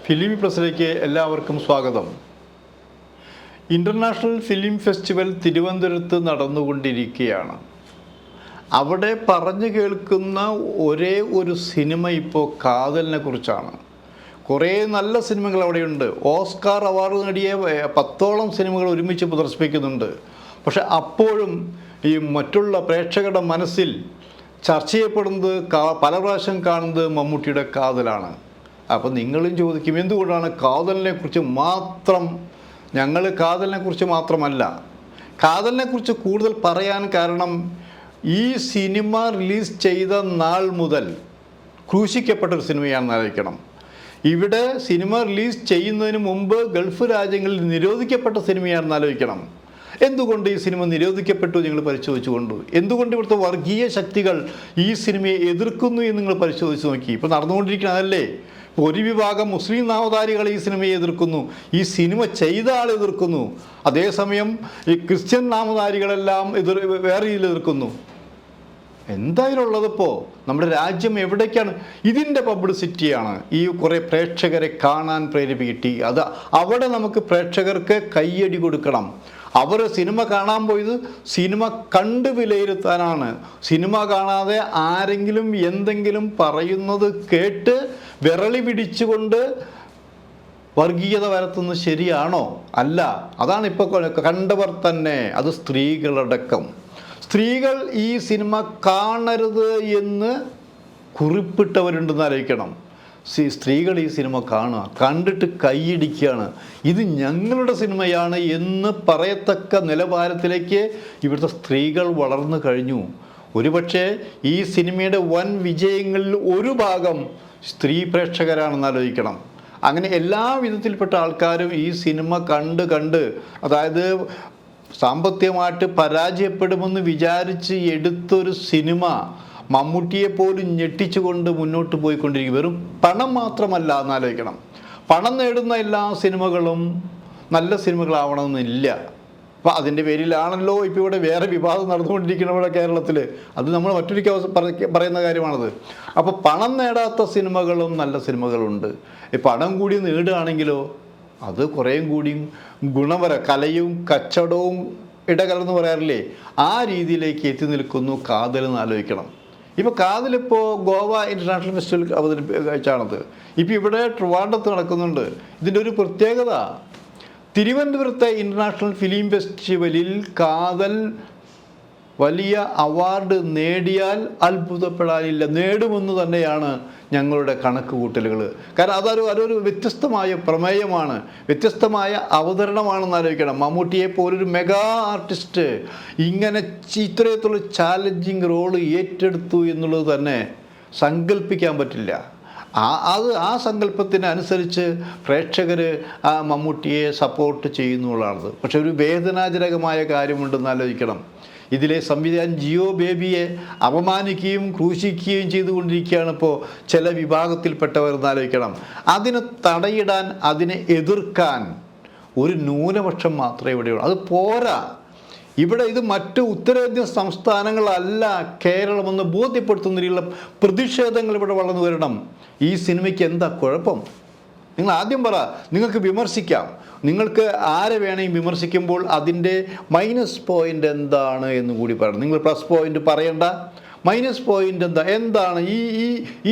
Film പ്ലസിലേക്ക് എല്ലാവർക്കും സ്വാഗതം. International film festival തിരുവനന്തപുരത്ത് നടന്നുകൊണ്ടിരിക്കുകയാണ്. അവിടെ പറഞ്ഞു കേൾക്കുന്ന ഒരേ ഒരു സിനിമ ഇപ്പോൾ കാതലിനെ കുറിച്ചാണ്. കുറേ നല്ല സിനിമകൾ അവിടെയുണ്ട്. ഓസ്കാർ അവാർഡ് നേടിയ 10ഓളം സിനിമകൾ ഒരുമിച്ച് പ്രദർശിപ്പിക്കുന്നുണ്ട്. പക്ഷെ അപ്പോഴും ഈ മറ്റുള്ള പ്രേക്ഷകരുടെ മനസ്സിൽ ചർച്ച ചെയ്യപ്പെടുന്നത്, പല പ്രാവശ്യം കാണുന്നത് മമ്മൂട്ടിയുടെ കാതലാണ്. അപ്പോൾ നിങ്ങളും ചോദിക്കും, എന്തുകൊണ്ടാണ് കാതലിനെക്കുറിച്ച് മാത്രം? ഞങ്ങൾ കാതലിനെക്കുറിച്ച് മാത്രമല്ല, കാതലിനെക്കുറിച്ച് കൂടുതൽ പറയാൻ കാരണം ഈ സിനിമ റിലീസ് ചെയ്ത നാൾ മുതൽ ക്രൂശിക്കപ്പെട്ടൊരു സിനിമയാണെന്ന് ആലോചിക്കണം. ഇവിടെ സിനിമ റിലീസ് ചെയ്യുന്നതിന് മുമ്പ് ഗൾഫ് രാജ്യങ്ങളിൽ നിരോധിക്കപ്പെട്ട സിനിമയാണെന്ന് ആലോചിക്കണം. എന്തുകൊണ്ട് ഈ സിനിമ നിരോധിക്കപ്പെട്ടു നിങ്ങൾ പരിശോധിച്ചുകൊണ്ട്, എന്തുകൊണ്ട് ഇവിടുത്തെ വർഗീയ ശക്തികൾ ഈ സിനിമയെ എതിർക്കുന്നു എന്ന് നിങ്ങൾ പരിശോധിച്ച് നോക്കി. ഇപ്പോൾ നടന്നുകൊണ്ടിരിക്കുന്നതല്ലേ, ഒരു വിഭാഗം മുസ്ലിം നാമധാരികൾ ഈ സിനിമയെ എതിർക്കുന്നു, ഈ സിനിമ ചെയ്ത ആൾ എതിർക്കുന്നു. അതേസമയം ഈ ക്രിസ്ത്യൻ നാമധാരികളെല്ലാം വേറെ രീതിയിൽ എതിർക്കുന്നു. എന്തായാലും ഉള്ളതിപ്പോൾ നമ്മുടെ രാജ്യം എവിടേക്കാണ്? ഇതിൻ്റെ പബ്ലിസിറ്റിയാണ് ഈ കുറേ പ്രേക്ഷകരെ കാണാൻ പ്രേരിപ്പിക്കിട്ടി. അത് അവിടെ നമുക്ക് പ്രേക്ഷകർക്ക് കയ്യടി കൊടുക്കണം. അവർ സിനിമ കാണാൻ പോയത് സിനിമ കണ്ട് വിലയിരുത്താനാണ്. സിനിമ കാണാതെ ആരെങ്കിലും എന്തെങ്കിലും പറയുന്നത് കേട്ട് വിരളി പിടിച്ചുകൊണ്ട് വർഗീയത വരുത്തുന്നത് ശരിയാണോ? അല്ല. അതാണ് ഇപ്പോൾ കണ്ടവർ തന്നെ, അത് സ്ത്രീകളടക്കം. സ്ത്രീകൾ ഈ സിനിമ കാണരുത് എന്ന് കുറിപ്പിട്ടവരുണ്ടെന്ന് ആലോചിക്കണം. സ്ത്രീകൾ ഈ സിനിമ കാണുക, കണ്ടിട്ട് കൈയിടിക്കുകയാണ്. ഇത് ഞങ്ങളുടെ സിനിമയാണ് എന്ന് പറയത്തക്ക നിലവാരത്തിലേക്ക് ഇവിടുത്തെ സ്ത്രീകൾ വളർന്നു കഴിഞ്ഞു. ഒരുപക്ഷെ ഈ സിനിമയുടെ വൻ വിജയങ്ങളിൽ ഒരു ഭാഗം സ്ത്രീ പ്രേക്ഷകരാണെന്ന് ആലോചിക്കണം. അങ്ങനെ എല്ലാ വിധത്തിൽപ്പെട്ട ആൾക്കാരും ഈ സിനിമ കണ്ട് അതായത് സാമ്പത്തികമായിട്ട് പരാജയപ്പെടുമെന്ന് വിചാരിച്ച് എടുത്തൊരു സിനിമ മമ്മൂട്ടിയെ പോലും ഞെട്ടിച്ചുകൊണ്ട് മുന്നോട്ട് പോയിക്കൊണ്ടിരിക്കും. വെറും പണം മാത്രമല്ല എന്നാലോചിക്കണം. പണം നേടുന്ന എല്ലാ സിനിമകളും നല്ല സിനിമകളാവണമെന്നില്ല. അപ്പോൾ അതിൻ്റെ പേരിലാണല്ലോ ഇപ്പോൾ ഇവിടെ വേറെ വിവാദം നടന്നുകൊണ്ടിരിക്കുന്ന ഇവിടെ കേരളത്തിൽ. അത് നമ്മൾ മറ്റൊരു പറയുന്ന കാര്യമാണത്. അപ്പോൾ പണം നേടാത്ത സിനിമകളും നല്ല സിനിമകളുണ്ട്. പണം കൂടി നേടുകയാണെങ്കിലോ അത് കുറേയും കൂടിയും കലയും കച്ചവടവും ഇടകലർന്ന് പറയാറില്ലേ, ആ രീതിയിലേക്ക് എത്തി നിൽക്കുന്നു കാതലെന്ന് ആലോചിക്കണം. ഇപ്പോൾ കാതലിപ്പോൾ ഗോവ ഇൻ്റർനാഷണൽ ഫെസ്റ്റിവൽ അവതരിപ്പിച്ചാണത്. ഇപ്പോൾ ഇവിടെ ട്രിവാൻഡ്രത്ത് നടക്കുന്നുണ്ട്. ഇതിൻ്റെ ഒരു പ്രത്യേകത, തിരുവനന്തപുരത്തെ ഇൻ്റർനാഷണൽ ഫിലിം ഫെസ്റ്റിവലിൽ കാതൽ വലിയ അവാർഡ് നേടിയാൽ അത്ഭുതപ്പെടാനില്ല. നേടുമെന്ന് തന്നെയാണ് ഞങ്ങളുടെ കണക്ക് കൂട്ടലുകൾ. കാരണം അതൊരു വ്യത്യസ്തമായ പ്രമേയമാണ്, വ്യത്യസ്തമായ അവതരണമാണെന്ന് ആലോചിക്കണം. മമ്മൂട്ടിയെ പോലൊരു മെഗാ ആർട്ടിസ്റ്റ് ഇങ്ങനെ ഇത്രയത്തുള്ള ചാലഞ്ചിങ് റോള് ഏറ്റെടുത്തു എന്നുള്ളത് തന്നെ സങ്കല്പിക്കാൻ പറ്റില്ല. ആ സങ്കല്പത്തിനനുസരിച്ച് പ്രേക്ഷകർ ആ മമ്മൂട്ടിയെ സപ്പോർട്ട് ചെയ്യുന്നുള്ളതാണ്. പക്ഷെ ഒരു വേദനാജനകമായ കാര്യമുണ്ടെന്ന് ആലോചിക്കണം. ഇതിലെ സംവിധായകൻ ജിയോ ബേബിയെ അപമാനിക്കുകയും ക്രൂശിക്കുകയും ചെയ്തുകൊണ്ടിരിക്കുകയാണ് ഇപ്പോൾ ചില വിഭാഗത്തിൽപ്പെട്ടവർ എന്നാലോചിക്കണം. അതിന് തടയിടാൻ, അതിനെ എതിർക്കാൻ ഒരു ന്യൂനപക്ഷം മാത്രമേ ഇവിടെയുള്ളൂ. അത് പോരാ. ഇവിടെ ഇത് മറ്റ് ഉത്തരേന്ത്യൻ സംസ്ഥാനങ്ങളല്ല കേരളമെന്ന് ബോധ്യപ്പെടുത്തുന്ന രീതിയിലുള്ള പ്രതിഷേധങ്ങൾ ഇവിടെ വളർന്നു വരണം. ഈ സിനിമയ്ക്ക് എന്താ കുഴപ്പം? നിങ്ങൾ ആദ്യം പറ. നിങ്ങൾക്ക് വിമർശിക്കാം, നിങ്ങൾക്ക് ആരെ വേണമെങ്കിൽ വിമർശിക്കുമ്പോൾ അതിൻ്റെ മൈനസ് പോയിൻ്റ് എന്താണ് എന്ന് കൂടി പറയണം. നിങ്ങൾ പ്ലസ് പോയിൻ്റ് പറയണ്ട, മൈനസ് പോയിൻ്റ് എന്താണ്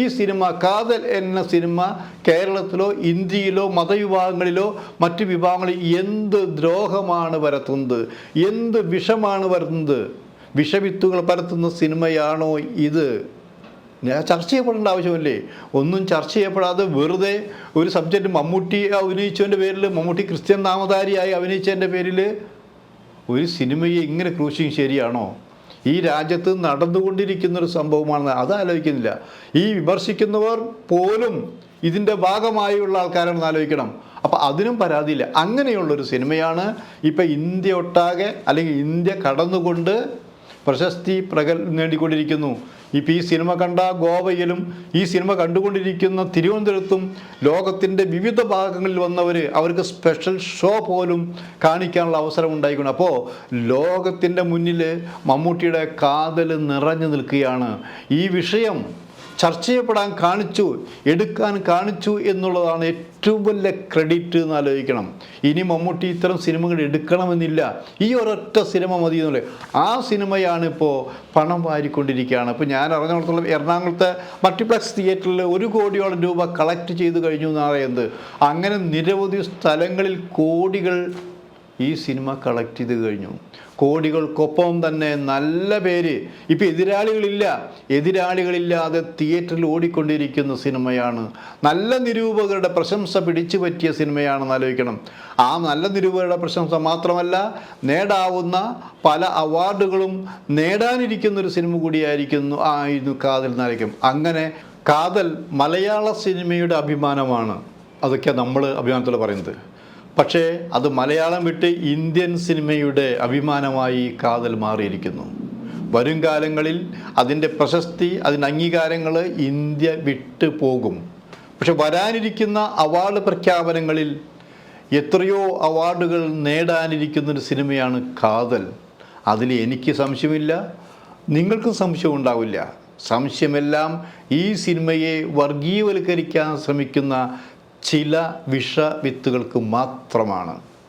ഈ സിനിമ കാതൽ എന്ന സിനിമ കേരളത്തിലോ ഇന്ത്യയിലോ മതവിഭാഗങ്ങളിലോ മറ്റ് വിഭാഗങ്ങളിൽ എന്ത് ദ്രോഹമാണ് പരത്തുന്നത്, എന്ത് വിഷമാണ് പരത്തുന്നത്? വിഷവിത്തുകൾ പരത്തുന്ന സിനിമയാണോ ഇത്? ചർച്ച ചെയ്യപ്പെടേണ്ട ആവശ്യമില്ലേ? ഒന്നും ചർച്ച ചെയ്യപ്പെടാതെ വെറുതെ ഒരു സബ്ജക്റ്റ് മമ്മൂട്ടി അഭിനയിച്ചതിൻ്റെ പേരിൽ, മമ്മൂട്ടി ക്രിസ്ത്യൻ നാമധാരിയായി അഭിനയിച്ചതിൻ്റെ പേരിൽ ഒരു സിനിമയെ ഇങ്ങനെ ക്രൂശിങ് ശരിയാണോ? ഈ രാജ്യത്ത് നടന്നുകൊണ്ടിരിക്കുന്നൊരു സംഭവമാണെന്ന് അത് ആലോചിക്കുന്നില്ല. ഈ വിമർശിക്കുന്നവർ പോലും ഇതിൻ്റെ ഭാഗമായുള്ള ആൾക്കാരാണെന്ന് ആലോചിക്കണം. അപ്പോൾ അതിനും പരാതിയില്ല. അങ്ങനെയുള്ളൊരു സിനിമയാണ് ഇപ്പം ഇന്ത്യ ഒട്ടാകെ, അല്ലെങ്കിൽ ഇന്ത്യ കടന്നുകൊണ്ട് പ്രശസ്തി നേടിക്കൊണ്ടിരിക്കുന്നു. ഇപ്പോൾ ഈ സിനിമ കണ്ട ഗോവയിലും ഈ സിനിമ കണ്ടുകൊണ്ടിരിക്കുന്ന തിരുവനന്തപുരത്തും ലോകത്തിൻ്റെ വിവിധ ഭാഗങ്ങളിൽ വന്നവർ, അവർക്ക് സ്പെഷ്യൽ ഷോ പോലും കാണിക്കാനുള്ള അവസരം ഉണ്ടായിക്കണം. അപ്പോൾ ലോകത്തിൻ്റെ മുന്നിൽ മമ്മൂട്ടിയുടെ കാതൽ നിറഞ്ഞു നിൽക്കുകയാണ്. ഈ വിഷയം ചർച്ച ചെയ്യപ്പെടാൻ കാണിച്ചു, എടുക്കാൻ കാണിച്ചു എന്നുള്ളതാണ് ഏറ്റവും വലിയ ക്രെഡിറ്റ് എന്ന് ആലോചിക്കണം. ഇനി മമ്മൂട്ടി ഇത്തരം സിനിമകൾ എടുക്കണമെന്നില്ല, ഈ ഒരൊറ്റ സിനിമ മതി എന്നുള്ളത്. ആ സിനിമയാണ് ഇപ്പോൾ പണം വാരിക്കൊണ്ടിരിക്കുകയാണ്. ഇപ്പോൾ ഞാൻ അറിഞ്ഞിടത്തോളം എറണാകുളത്തെ മൾട്ടിപ്ലക്സ് തിയേറ്ററിൽ 1 കോടിയോളം രൂപ കളക്ട് ചെയ്ത് കഴിഞ്ഞു എന്നാണ് പറയുന്നത്. അങ്ങനെ നിരവധി സ്ഥലങ്ങളിൽ കോടികൾ ഈ സിനിമ കളക്ട് ചെയ്ത് കഴിഞ്ഞു. കോടികൾക്കൊപ്പം തന്നെ നല്ല പേര്, ഇപ്പം എതിരാളികളില്ലാതെ തിയേറ്ററിൽ ഓടിക്കൊണ്ടിരിക്കുന്ന സിനിമയാണ്. നല്ല നിരൂപകരുടെ പ്രശംസ പിടിച്ചു പറ്റിയ സിനിമയാണെന്ന് ആലോചിക്കണം. ആ നല്ല നിരൂപകരുടെ പ്രശംസ മാത്രമല്ല, നേടാവുന്ന പല അവാർഡുകളും നേടാനിരിക്കുന്നൊരു സിനിമ കൂടിയായിരുന്നു കാതൽ എന്നായിരിക്കും. അങ്ങനെ കാതൽ മലയാള സിനിമയുടെ അഭിമാനമാണ്. അതൊക്കെ നമ്മൾ അഭിമാനത്തോടെ പറയുന്നത്. പക്ഷേ അത് മലയാളം വിട്ട് ഇന്ത്യൻ സിനിമയുടെ അഭിമാനമായി കാതൽ മാറിയിരിക്കുന്നു. വരും കാലങ്ങളിൽ അതിൻ്റെ പ്രശസ്തി, അതിൻ്റെ അംഗീകാരങ്ങൾ ഇന്ത്യ വിട്ടു പോകും. പക്ഷെ വരാനിരിക്കുന്ന അവാർഡ് പ്രഖ്യാപനങ്ങളിൽ എത്രയോ അവാർഡുകൾ നേടാനിരിക്കുന്നൊരു സിനിമയാണ് കാതൽ. അതിൽ എനിക്ക് സംശയമില്ല, നിങ്ങൾക്കും സംശയം ഉണ്ടാവില്ല. സംശയമെല്ലാം ഈ സിനിമയെ വർഗീയവൽക്കരിക്കാൻ ശ്രമിക്കുന്ന ചില വിഷവിത്തുകൾക്ക് മാത്രമാണ്.